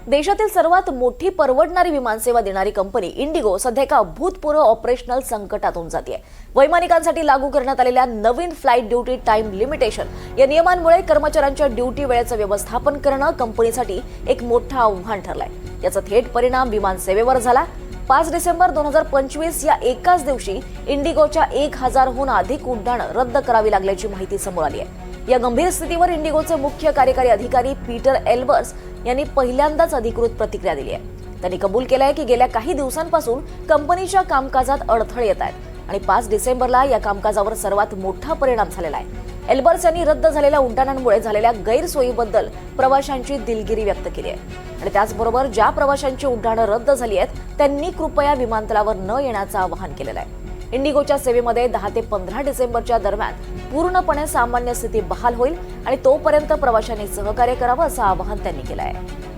देशातील सर्वात मोठी परवडणारी विमानसेवा देणारी कंपनी इंडिगो सध्या एका अभूतपूर्व ऑपरेशनल संकटातून जाते। वैमानिकांसाठी लागू करण्यात आलेल्या नवीन फ्लाइट ड्युटी टाइम लिमिटेशन या नियमांमुळे कर्मचाऱ्यांच्या ड्युटी वेळेचं व्यवस्थापन करणं कंपनीसाठी एक मोठं आव्हान ठरलंय। याचा थेट परिणाम विमान सेवेवर झाला। 5 डिसेंबर 2025 या एकाच दिवशी इंडिगोच्या 1000हून अधिक उड्डाणं रद्द करावी लागल्याची माहिती समोर आली आहे। या गंभीर स्थितीवर इंडिगोचे मुख्य कार्यकारी अधिकारी पीटर एल्बर्स यांनी पहिल्यांदाच अधिकृत प्रतिक्रिया दिली आहे। त्यांनी कबूल केलंय की गेल्या काही दिवसांपासून कंपनीच्या कामकाजात अडथळे येत आहेत आणि 5 डिसेंबरला या कामकाजावर सर्वात मोठा परिणाम झालेला आहे। एल्बर्स यांनी रद्द झालेल्या उड्डाणांमुळे झालेल्या गैरसोयीबद्दल प्रवाशांची दिलगिरी व्यक्त केली आहे आणि त्याचबरोबर ज्या प्रवाशांची उड्डाणं रद्द झाली आहेत त्यांनी कृपया विमानतळावर न येण्याचं आवाहन केलेलं आहे। इंडिगोच्या सेवेमध्ये 10 ते 15 डिसेंबरच्या दरम्यान पूर्णपणे सामान्य स्थिती बहाल होईल आणि तोपर्यंत प्रवाशांनी सहकार्य करावं असं आवाहन त्यांनी केलं आहे।